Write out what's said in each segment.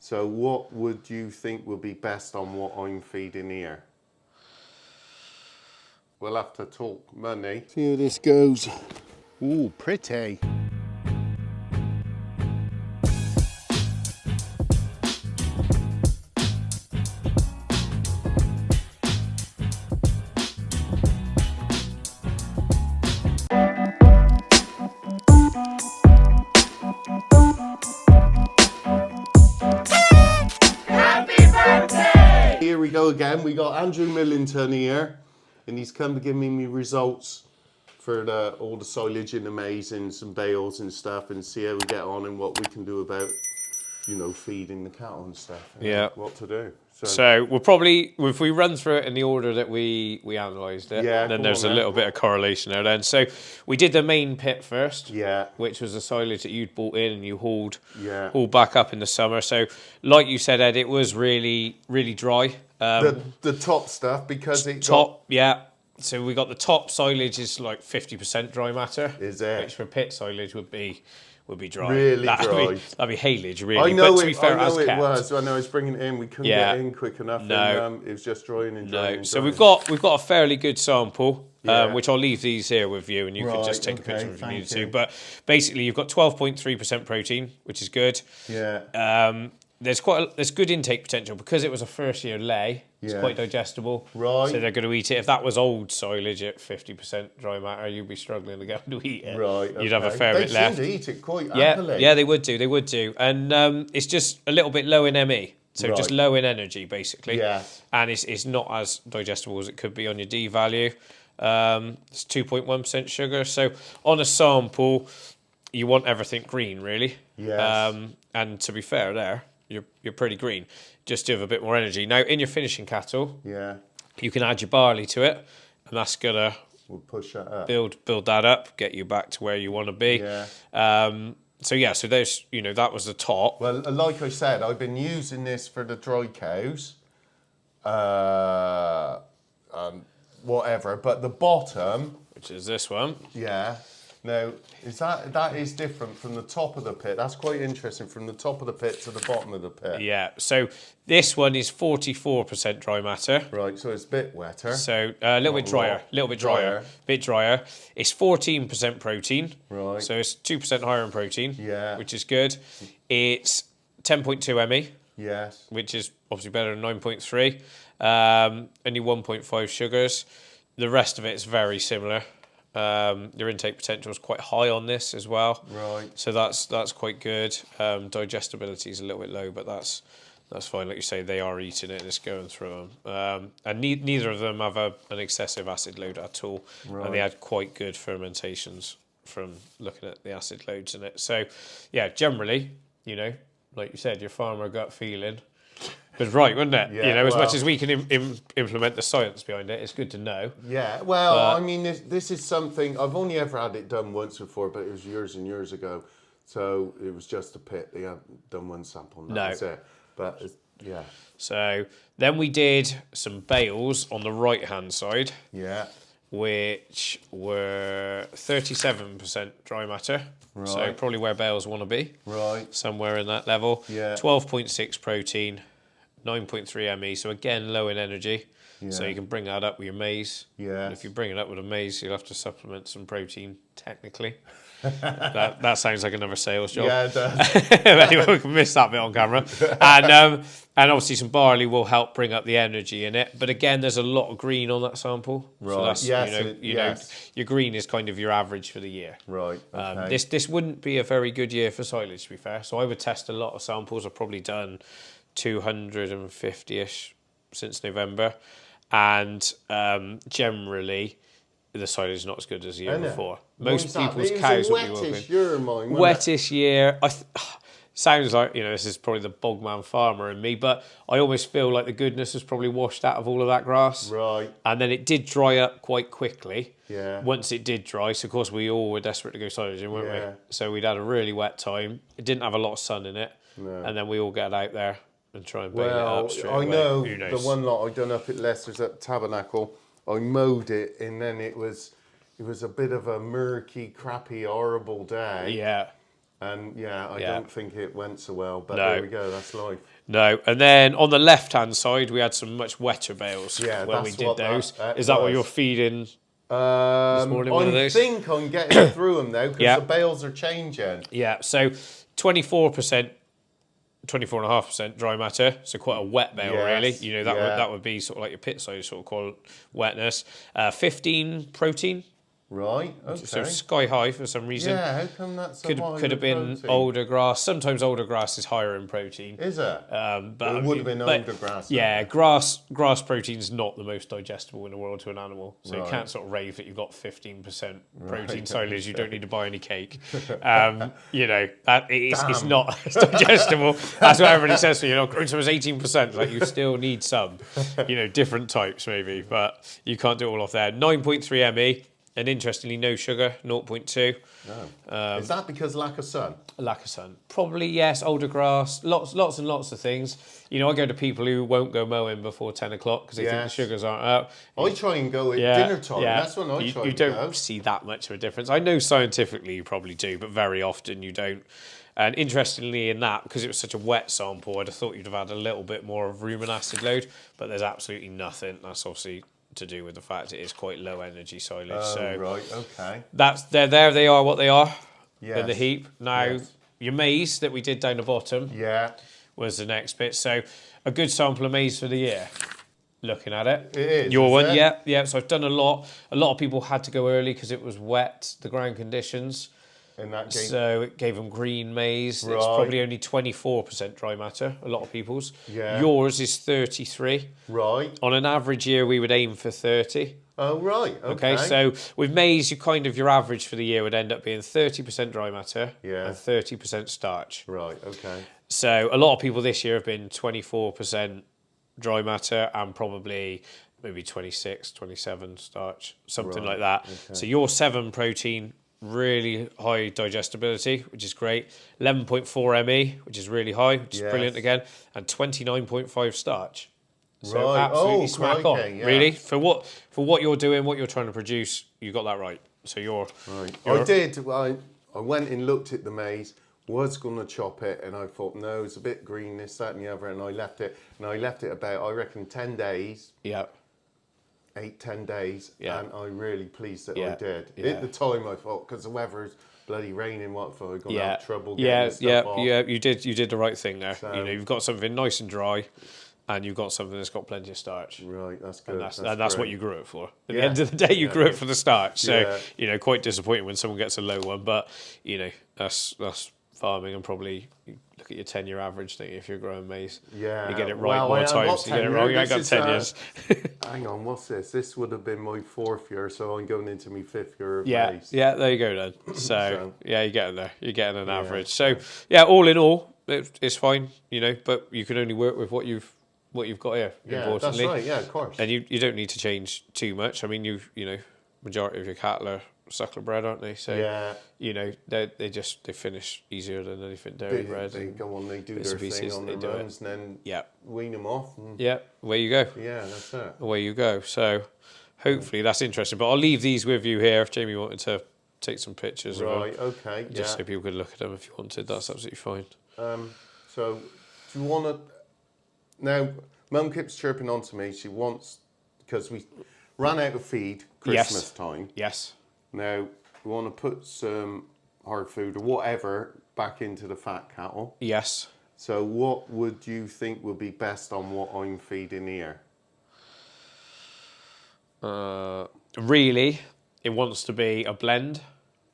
So what would you think would be best on what I'm feeding here? We'll have to talk money. See how this goes. Ooh, pretty. Here we go again. We got Andrew Millington here, and he's come to give me results for all the silage in the maize and some bales and stuff, and see how we get on and what we can do about, you know, feeding the cattle and stuff. And yeah. What to do. So we'll probably, if we run through it in the order that we analysed it, then there's a little bit of correlation there then. So we did the main pit first, which was the silage that you'd bought in and you hauled back up in the summer. So like you said, Ed, it was really, really dry. The top stuff, because it So we got the top silage is like 50% dry matter. Is it? Which for pit silage would be dry. Really that'd dry. That'd be haylage, really. I know but to be fair, I know it kept. was. I know I was bringing it in. We couldn't get in quick enough. No. And, it was just drying and drying. And So drying. we've got a fairly good sample, which I'll leave these here with you, and you can just take a picture if you need to. But basically, you've got 12.3% protein, which is good. Yeah. There's good intake potential because it was a first year lay. It's quite digestible. Right. So they're going to eat it. If that was old silage at 50% dry matter, you'd be struggling to get them to eat it. Right. You'd have a fair bit left. They seem to eat it quite happily. Yeah, they would do. And it's just a little bit low in ME. So just low in energy, basically. Yeah. And it's not as digestible as it could be on your D value. It's 2.1% sugar. So on a sample, you want everything green, really. Yes. And to be fair there, you're pretty green. Just to have a bit more energy. Now, in your finishing cattle, you can add your barley to it, and that's gonna push that up. Build that up, get you back to where you want to be. Yeah. So there's, that was the top. Well, like I said, I've been using this for the dry cows, whatever. But the bottom, which is this one, Now, that is different from the top of the pit. That's quite interesting, from the top of the pit to the bottom of the pit. Yeah, so this one is 44% dry matter. Right, so it's a bit wetter. So a little bit drier. Bit drier. It's 14% protein. Right. So it's 2% higher in protein, which is good. It's 10.2 ME. Yes. Which is obviously better than 9.3. Only 1.5 sugars. The rest of it is very similar. Your intake potential is quite high on this as well. Right. So that's quite good. Digestibility is a little bit low, but that's fine. Like you say, they are eating it and it's going through them. And neither of them have an excessive acid load at all. Right. And they had quite good fermentations from looking at the acid loads in it. So, yeah, generally, like you said, your farmer gut feeling was right, wasn't it? Yeah, as much as we can implement the science behind it, it's good to know. Yeah, well, I mean, this is something, I've only ever had it done once before, but it was years and years ago. So it was just a pit. They haven't done one sample, and that was it. But, yeah. So then we did some bales on the right-hand side. Yeah. Which were 37% dry matter. Right. So probably where bales want to be. Right. Somewhere in that level. Yeah. 12.6 protein, 9.3 ME. So again, low in energy. Yeah. So you can bring that up with your maize. Yeah. And if you bring it up with a maize, you'll have to supplement some protein, technically. that sounds like another sales job. Yeah, it does. Anyway, we can miss that bit on camera. And obviously some barley will help bring up the energy in it. But again, there's a lot of green on that sample. Right. So that's, your green is kind of your average for the year. Right. Okay. This wouldn't be a very good year for silage, to be fair. So I would test a lot of samples. I've probably done 250-ish since November. And generally, the silage is not as good as the year before. Most people's cows will be working. Wettest year. Sounds like, this is probably the bogman farmer in me, but I almost feel like the goodness was probably washed out of all of that grass. Right. And then it did dry up quite quickly. Yeah. Once it did dry, so of course we all were desperate to go silaging, weren't we? So we'd had a really wet time. It didn't have a lot of sun in it. No. And then we all get out there and try and bale it up straight away. I know the one lot I done up at Leicester's at Tabernacle, I mowed it and then it was a bit of a murky, crappy, horrible day. Yeah. And I don't think it went so well, but there we go, that's life. No. And then on the left-hand side, we had some much wetter bales Yeah, when we that's did what those. that Is that what was. you're feeding this morning, one of I those? think I'm getting through them now because Yeah. the bales are changing. Yeah, so 24%, 24.5% dry matter, so quite a wet bale, really. Yes, You know, yeah. that would be sort of like your pit size sort of call wetness. 15 protein, Right, so okay. sky high for some reason. Yeah, how come that's so high Could have in been protein? older grass. Sometimes older grass is higher in protein. Is it? But Well, it would have been older grass. Yeah, grass protein's not the most digestible in the world to an animal, so you Right. can't sort of rave that you've got 15% protein Right, silage. You don't need to buy any cake. You know that it's not as digestible. That's what everybody says. You know, growing was 18%. Like you still need some, you know, different types maybe, but you can't do it all off there. 9.3 ME. And interestingly, no sugar, 0.2. No. Is that because lack of sun? Lack of sun. Probably, yes. Older grass. Lots and lots of things. You know, I go to people who won't go mowing before 10 o'clock because they think the Yes. sugars aren't up. I try and go at dinner time. Yeah. That's when I try You and don't go. see that much of a difference. I know scientifically you probably do, but very often you don't. And interestingly in that, because it was such a wet sample, I'd have thought you'd have had a little bit more of rumen acid load, but there's absolutely nothing. That's obviously to do with the fact it is quite low energy silage. Oh, so right, okay. that's there they are what they are in the Yes. heap. Now Yes. your maize that we did down the bottom Yeah, was the next bit. So a good sample of maize for the year. Looking at it. it is. Your is one, it? yeah. So I've done a lot. A lot of people had to go early because it was wet, the ground conditions. In that case. So it gave them green maize. It's Right. probably only 24% dry matter, a lot of people's. Yeah. Yours is 33. Right. On an average year, we would aim for 30. Oh, right. Okay. Okay, so with maize, your average for the year would end up being 30% dry matter Yeah. and 30% starch. Right, okay. So a lot of people this year have been 24% dry matter and probably maybe 26, 27 starch, something Right, like that. okay. So your 7 protein, really high digestibility, which is great. 11.4 ME, which is really high, which is Yes. brilliant again, and 29.5 starch. So Right. absolutely Oh, smack crikey, on. yeah. Really, for what you're doing, what you're trying to produce, you got that right. So you're Right. you're- I did. I went and looked at the maize, was going to chop it, and I thought, no, it's a bit green, this, that, and the other, and I left it. And I left it about, I reckon, 10 days, Yeah. 10 days, Yeah. and I'm really pleased that I Yeah, did. yeah. At the time, I thought, because the weather's bloody raining, what if I'm going to Yeah, have trouble getting yeah, the stuff off? You did the right thing there. So- You know, you've got something nice and dry, and you've got something that's got plenty of starch. Right, that's good. And that's what great. you grew it for. At the Yeah. end of the day, you grew it for the starch. So Yeah. you know, quite disappointing when someone gets a low one. But you know, that's farming, and probably you look at your 10-year average thing. If you're growing maize, Yeah. you get it right Well, more I haven't got times. You get it 10 wrong. You ain't years. got This 10 is, years. Hang on, what's this? This would have been my 4th year, so I'm going into my 5th year of Yeah, maize. yeah, there you go then. So, So- yeah, you're getting there. You're getting an average. So, yeah, all in all, it's fine, you know, but you can only work with what you've got here, Yeah, importantly. that's right. Yeah, of course. And you don't need to change too much. I mean, you know, majority of your cattle are suckler bred, aren't they? So, Yeah. you know, they finish easier than anything dairy bred. They go on, they do bits their and pieces, thing on they their do it. runs, and then Yeah, wean them off. And yeah, away you go. yeah, that's it. Away you go. So, hopefully that's interesting. But I'll leave these with you here if Jamie wanted to take some pictures of Right, them. okay, Just yeah. so people could look at them if you wanted. That's absolutely fine. So, do you want to... Now, Mum keeps chirping on to me. She wants... Because we ran out of feed Christmas Yes. time. Yes. Now, we want to put some hard food or whatever back into the fat cattle. Yes. So what would you think would be best on what I'm feeding here? Really, it wants to be a blend,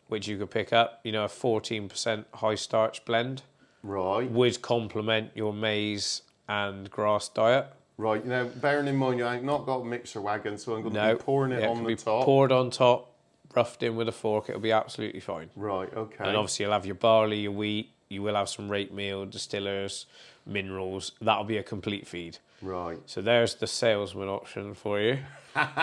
which you could pick up. You know, a 14% high starch blend Right. would complement your maize and grass diet. Right, now bearing in mind I've not got a mixer wagon, so I'm going to No, be pouring it yeah, on can the be top. poured on top, roughed in with a fork. It'll be absolutely fine. Right, okay. And obviously, you'll have your barley, your wheat. You will have some rape meal, distillers, minerals. That'll be a complete feed. Right. So there's the salesman option for you.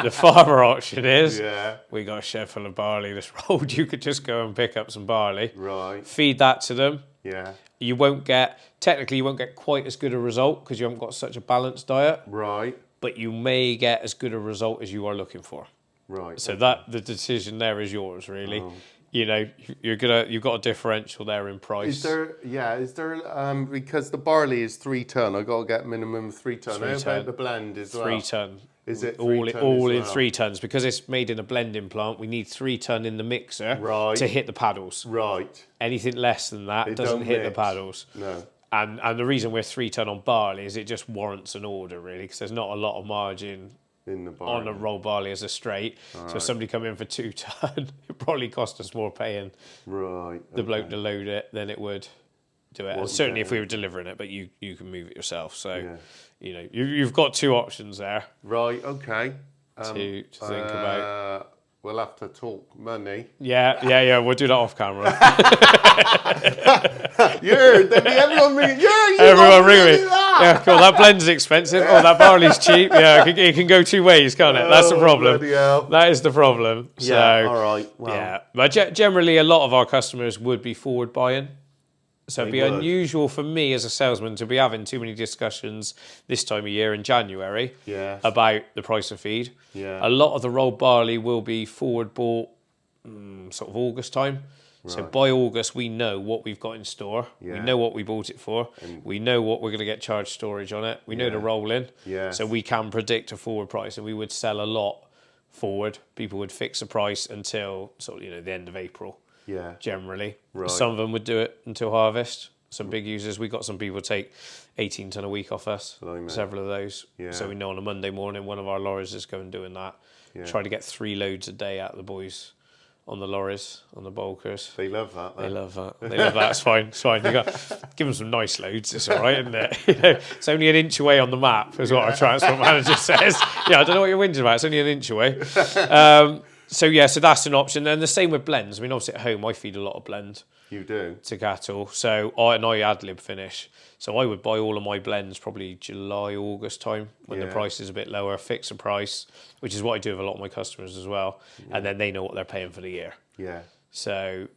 The farmer option is Yeah. we got a shed full of barley this road. You could just go and pick up some barley, Right. feed that to them. Yeah. You won't get quite as good a result because you haven't got such a balanced diet, Right. but you may get as good a result as you are looking for. Right. So that the decision there is yours, really. you know, you've got a differential there in price. Is there because the barley is 3 ton, I got to get minimum 3 ton. 3 How ton. about the blend as well? 3 ton. Is it all 3 ton all as in well? 3 tons because it's made in a blending plant? We need 3 ton in the mixer Right. to hit the paddles. Right. Anything less than that It doesn't don't hit the mix. paddles. No. And the reason we're 3 ton on barley is it just warrants an order really, because there's not a lot of margin In the barley. on a rolled barley as a straight. So if somebody come in for 2 ton, it probably cost us more paying Right. the bloke to load it than it would do it. And certainly if we were delivering it, but you can move it yourself. So you know you've got 2 options there. Right. Okay. To think about. We'll have to talk money. Yeah. We'll do that off camera. Everyone ring me. Everyone ring me. Yeah, cool. That blend's expensive. Oh, that barley's cheap. Yeah, it can go 2 ways, can't it? That's the problem. Bloody hell. That is the problem. So, Yeah. All right. Well, yeah, but generally, a lot of our customers would be forward buying. So it'd be unusual for me as a salesman to be having too many discussions this time of year in January about the price of feed. Yeah. A lot of the rolled barley will be forward bought sort of August time. Right. So by August, we know what we've got in store. Yeah. We know what we bought it for. We know what we're going to get charged storage on it. We know the rolling. Yeah. So we can predict a forward price, and we would sell a lot forward. People would fix a price until sort of, the end of April. Yeah. Generally. Right. Some of them would do it until harvest. Some big users. We got some people take 18 ton a week off us. Several of those. Yeah. So we know on a Monday morning one of our lorries is going doing that. Yeah. Try to get 3 loads a day out of the boys on the lorries, on the bulkers. They love that. They love that. They love that. It's fine. It's fine. You got give them some nice loads. It's all right, isn't it? It's only an inch away on the map, is what our transport manager says. Yeah, I don't know what you're whinging about. It's only an inch away. So that's an option. And the same with blends. I mean, obviously at home I feed a lot of blend. You do? To cattle. So I ad-lib finish. So I would buy all of my blends probably July, August time when the price is a bit lower, fix a price, which is what I do with a lot of my customers as well. Yeah. And then they know what they're paying for the year. Yeah. So,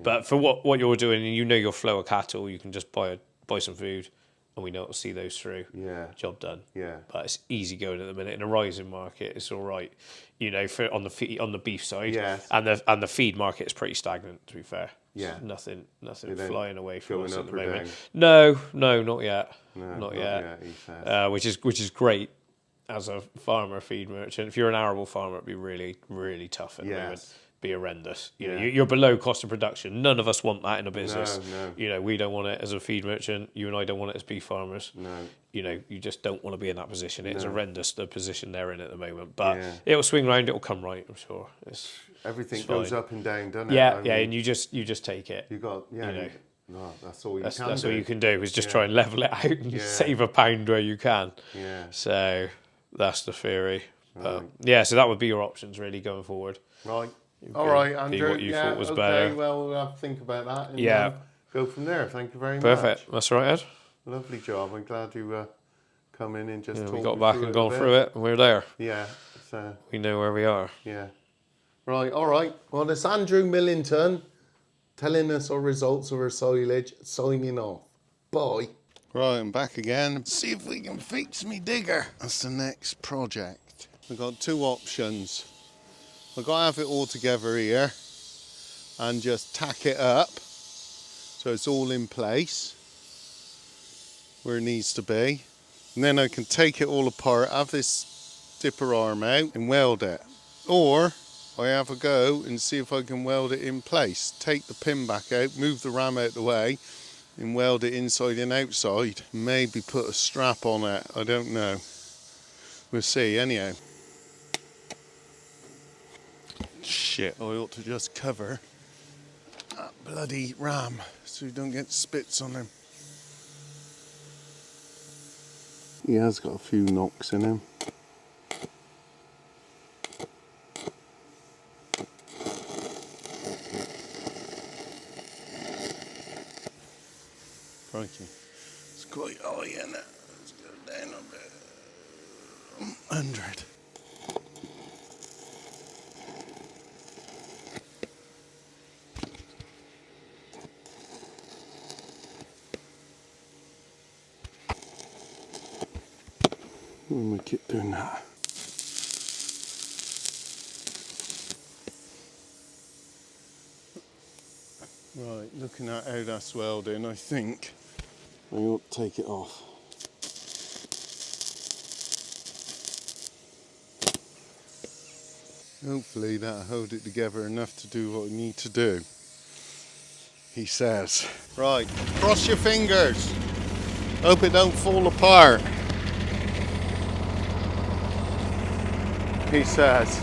but for what you're doing, and your flow of cattle, you can just buy some food and we know it'll see those through. Yeah. Job done. Yeah. But it's easy going at the minute. In a rising market, it's all right. On the beef side. Yes. And the feed market is pretty stagnant, to be fair. Yeah. Nothing flying away from us at the moment. No, not yet. No, not yet. He says. Which is great as a farmer feed merchant. If you're an arable farmer, it'd be really, really tough at the moment. Be horrendous. You're below cost of production. None of us want that in a business. No. We don't want it as a feed merchant. You and I don't want it as beef farmers. No. You just don't want to be in that position. It's horrendous, the position they're in at the moment. But it'll swing round. It'll come right, I'm sure. Everything goes up and down, doesn't it? Yeah, and you just take it. That's all that's all you can do is just try and level it out and save a pound where you can. Yeah. So that's the theory. Right. So that would be your options really going forward. Right. All right, Andrew. What you thought was better. Well, we'll have to think about that and go from there. Thank you very much. Perfect. That's right, Ed. Lovely job. I'm glad you come in and just talk. We got back and gone through it, and we're there. Yeah. We know where we are. Yeah. Right. All right. Well, it's Andrew Millington telling us our results of our silage. Signing off. Bye. Right, I'm back again. See if we can fix me digger. That's the next project. We've got 2 options. I've got to have it all together here and just tack it up so it's all in place where it needs to be. And then I can take it all apart, have this dipper arm out and weld it. Or I have a go and see if I can weld it in place. Take the pin back out, move the ram out the way and weld it inside and outside. Maybe put a strap on it, I don't know. We'll see anyhow. Shit, I ought to just cover that bloody ram so we don't get spits on him. He has got a few knocks in him. Crikey, it's quite high in it. Let's go down a bit. 100. When we keep doing that. Right, looking at how that's welding, I think I ought to take it off. Hopefully that'll hold it together enough to do what we need to do, he says. Right, cross your fingers. Hope it don't fall apart, he says.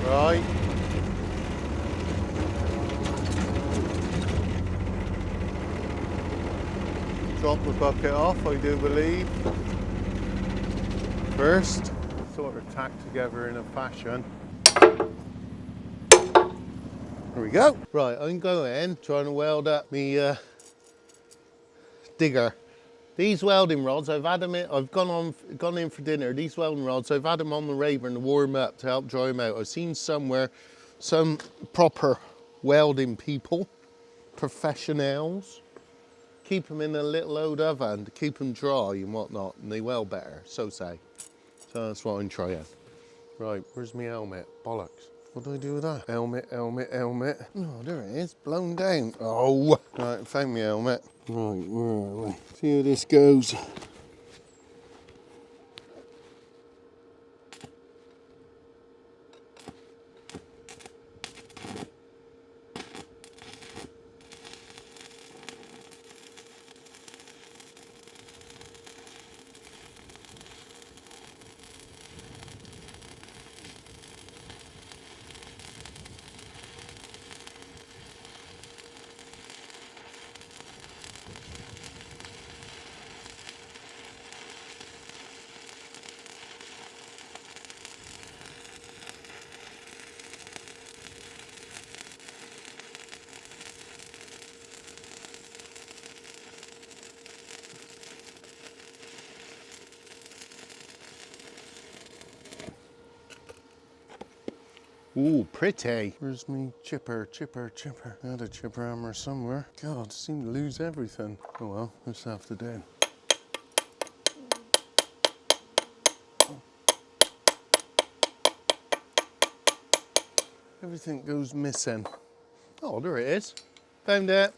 Right. Drop the bucket off, I do believe. First, sort of tack together in a fashion. There we go. Right, I'm going trying to weld up me digger. These welding rods, I've had them in, I've gone in for dinner. These welding rods, I've had them on the Raven to warm up to help dry them out. I've seen somewhere some proper welding people, professionals, keep them in a little old oven to keep them dry and whatnot, and they weld better, so say. So that's what I'm trying. Right, where's my helmet? Bollocks. What do I do with that? Helmet, helmet, helmet. Oh, there it is, blown down. Oh! Right, found my helmet. Right, where are we? See how this goes. Ooh, pretty. Where's me chipper? I had a chipper hammer somewhere. God, I seem to lose everything. Oh well, this have to do. Everything goes missing. Oh, there it is. Found it.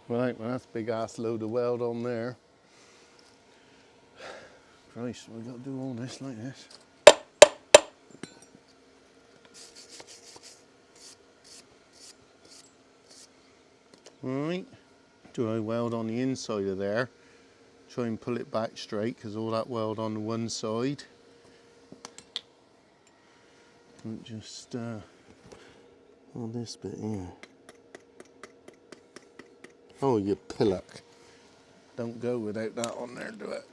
Right, well that's a big ass load of weld on there. Christ, we got to do all this like this. Right, do I weld on the inside of there? Try and pull it back straight because all that weld on the one side. And just on this bit here. Oh, you pillock. Don't go without that on there, do it.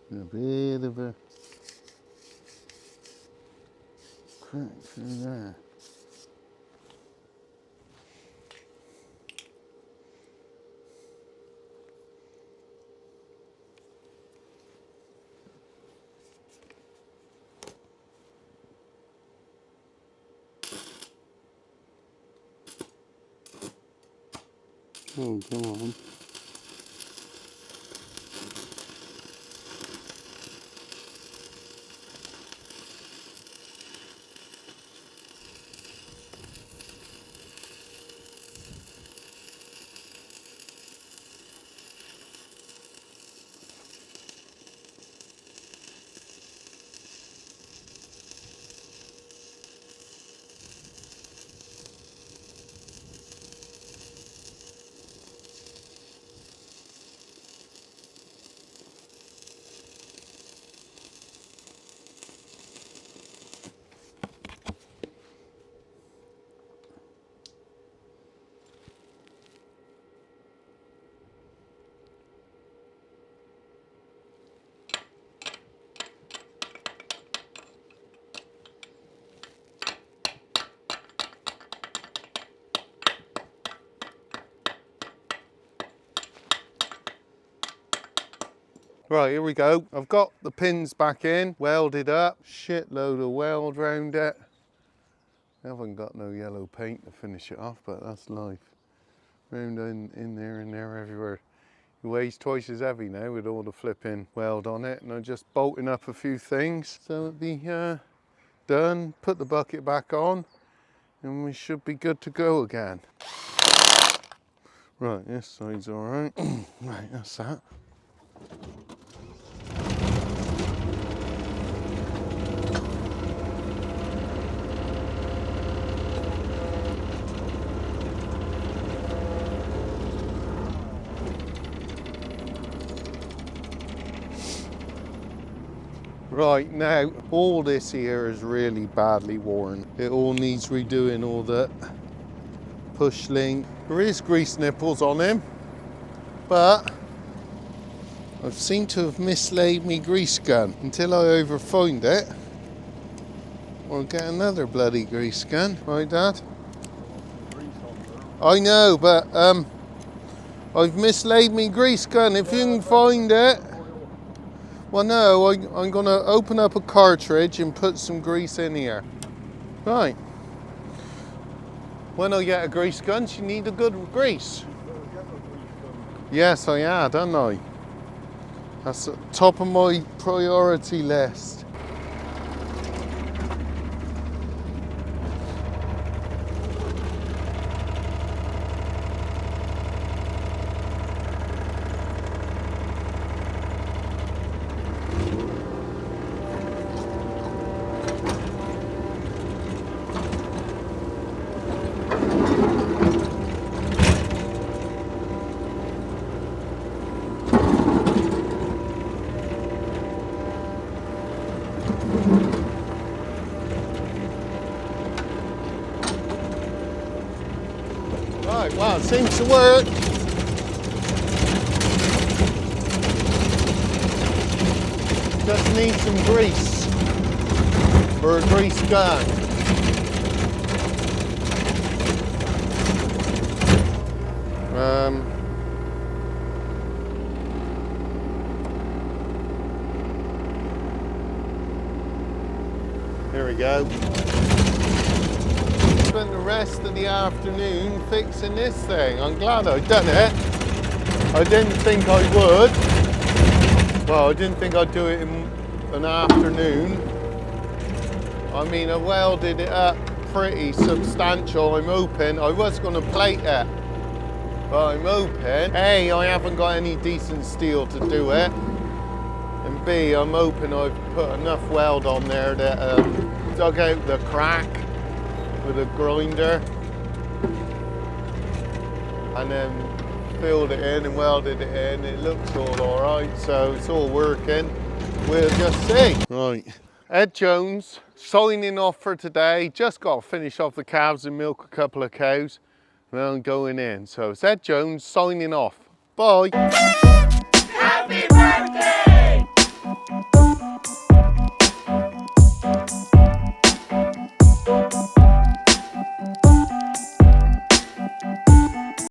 A bit of a crack through there. Oh, come on. Right, here we go. I've got the pins back in, welded up, shitload of weld round it. I haven't got no yellow paint to finish it off, but that's life. Round in there and there everywhere. It weighs twice as heavy now with all the flipping weld on it, and I'm just bolting up a few things so it'll be done. Put the bucket back on and we should be good to go again. Right, this side's all right. Right, that's that. Right, now all this here is really badly worn. It all needs redoing, all the push link. There is grease nipples on him, but I seem to have mislaid me grease gun. Until I either find it or get another bloody grease gun. Right, Dad? I know, but I've mislaid me grease gun. If you can find it. Well, no, I'm going to open up a cartridge and put some grease in here. Right. When I get a grease gun, you need a good grease. Yes, I had, haven't I? That's at the top of my priority list. Right, well, it seems to work. Just need some grease for a grease gun. Here we go. Spent the rest of the afternoon fixing this thing. I'm glad I'd done it. I didn't think I would. Well, I didn't think I'd do it in an afternoon. I mean, I welded it up pretty substantial. I'm hoping I was going to plate it, but I'm hoping A, I haven't got any decent steel to do it, and B, I'm hoping I've put enough weld on there that dug out the crack with a grinder and then filled it in and welded it in. It looks all right, so it's all working. We'll just see. Right, Ed Jones signing off for today. Just got to finish off the calves and milk a couple of cows and then I'm going in. So it's Ed Jones signing off. Bye.